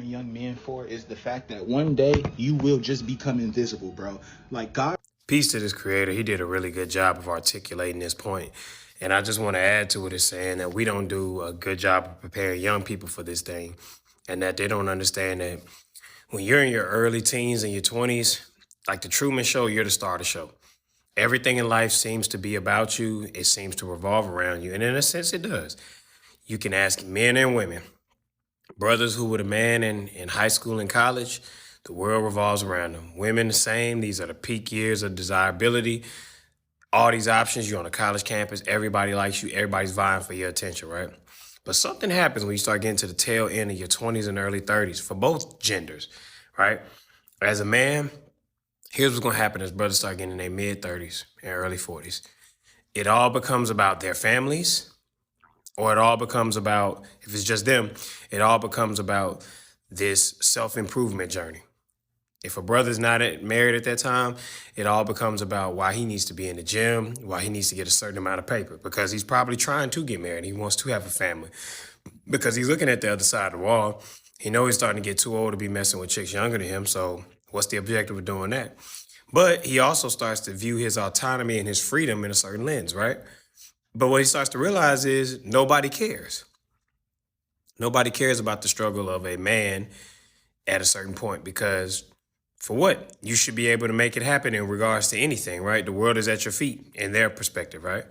young men for is the fact that one day you will just become invisible, bro. Like God. Peace to this creator. He did a really good job of articulating this point. And I just want to add to it is saying that we don't do a good job of preparing young people for this thing, and that they don't understand that when you're in your early teens and your 20s, like the Truman Show, you're the star of the show. Everything in life seems to be about you. It seems to revolve around you. And in a sense, it does. You can ask men and women, brothers who were the man in high school and college, the world revolves around them. Women, the same. These are the peak years of desirability. All these options, you're on a college campus, everybody likes you, everybody's vying for your attention, right? But something happens when you start getting to the tail end of your 20s and early 30s for both genders, right? As a man, here's what's gonna happen as brothers start getting in their mid 30s and early 40s. It all becomes about their families, or it all becomes about, if it's just them, it all becomes about this self-improvement journey. If a brother's not married at that time, it all becomes about why he needs to be in the gym, why he needs to get a certain amount of paper, because he's probably trying to get married. He wants to have a family because he's looking at the other side of the wall. He knows he's starting to get too old to be messing with chicks younger than him. So what's the objective of doing that? But he also starts to view his autonomy and his freedom in a certain lens, right? But what he starts to realize is nobody cares. Nobody cares about the struggle of a man at a certain point, because for what? You should be able to make it happen in regards to anything, right? The world is at your feet in their perspective, right?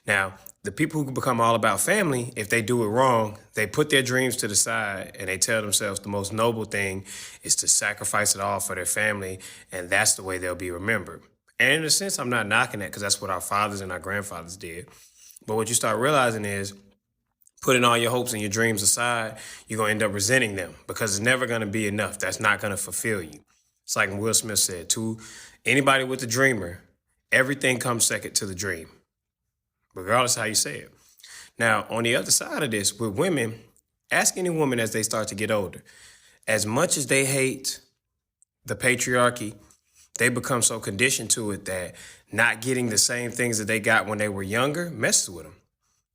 Now, the people who become all about family, if they do it wrong, they put their dreams to the side and they tell themselves the most noble thing is to sacrifice it all for their family, and that's the way they'll be remembered. And in a sense, I'm not knocking that, because that's what our fathers and our grandfathers did. But what you start realizing is, putting all your hopes and your dreams aside, you're going to end up resenting them because it's never going to be enough. That's not going to fulfill you. It's like Will Smith said, to anybody with a dreamer, everything comes second to the dream, regardless of how you say it. Now, on the other side of this, with women, ask any woman as they start to get older, as much as they hate the patriarchy, they become so conditioned to it that not getting the same things that they got when they were younger messes with them.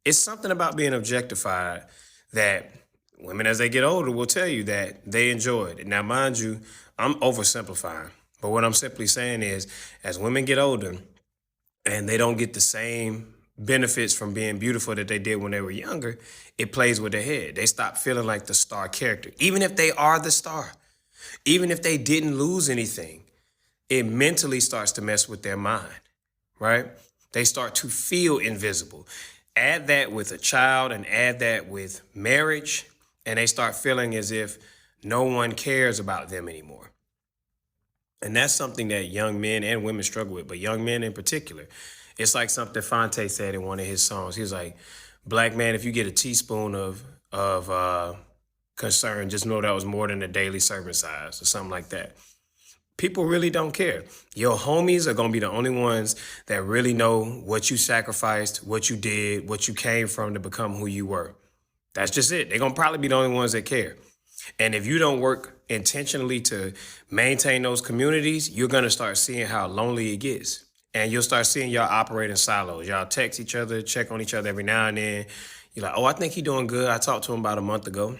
It's something about being objectified that women, as they get older, will tell you that they enjoy it. Now, mind you, I'm oversimplifying, but what I'm simply saying is, as women get older and they don't get the same benefits from being beautiful that they did when they were younger, it plays with their head. They stop feeling like the star character, even if they are the star, even if they didn't lose anything. It mentally starts to mess with their mind, right? They start to feel invisible. Add that with a child and add that with marriage, and they start feeling as if no one cares about them anymore. And that's something that young men and women struggle with, but young men in particular. It's like something Fonte said in one of his songs. He was like, "Black man, if you get a teaspoon of concern, just know that was more than a daily serving size," or something like that. People really don't care. Your homies are going to be the only ones that really know what you sacrificed, what you did, what you came from to become who you were. That's just it. They're going to probably be the only ones that care. And if you don't work intentionally to maintain those communities, you're going to start seeing how lonely it gets. And you'll start seeing y'all operate in silos. Y'all text each other, check on each other every now and then. You're like, "Oh, I think he's doing good. I talked to him about a month ago."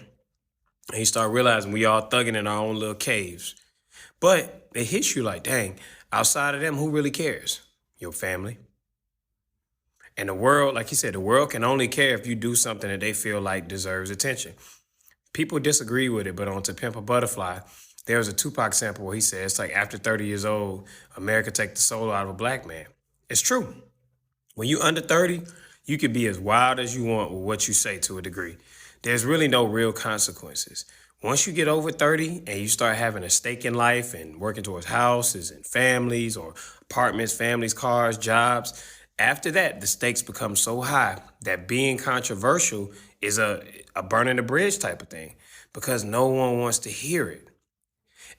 And you start realizing we all thugging in our own little caves. But it hits you like, dang, outside of them, who really cares? Your family. And the world, like you said, the world can only care if you do something that they feel like deserves attention. People disagree with it, but on To Pimp a Butterfly, there was a Tupac sample where he said, it's like after 30 years old, America take the soul out of a black man. It's true. When you under 30, you can be as wild as you want with what you say to a degree. There's really no real consequences. Once you get over 30 and you start having a stake in life and working towards houses and families or apartments, families, cars, jobs, after that, the stakes become so high that being controversial is a burning the bridge type of thing, because no one wants to hear it.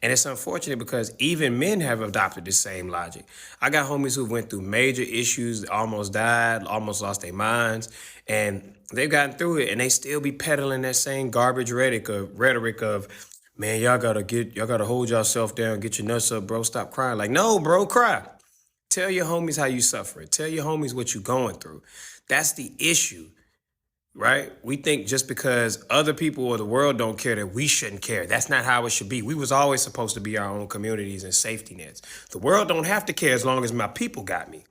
And it's unfortunate because even men have adopted the same logic. I got homies who went through major issues, almost died, almost lost their minds, and they've gotten through it, and they still be peddling that same garbage rhetoric of, "Man, y'all gotta hold yourself down, get your nuts up, bro, stop crying." Like, no, bro, cry. Tell your homies how you suffering. Tell your homies what you going through. That's the issue. right? We think just because other people or the world don't care that we shouldn't care. That's not how it should be. We was always supposed to be our own communities and safety nets. The world don't have to care as long as my people got me.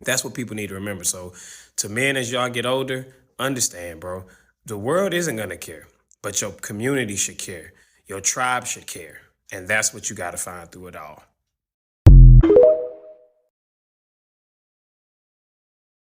That's what people need to remember. So to men, as y'all get older, understand, bro, the world isn't going to care, but your community should care. Your tribe should care. And that's what you got to find through it all.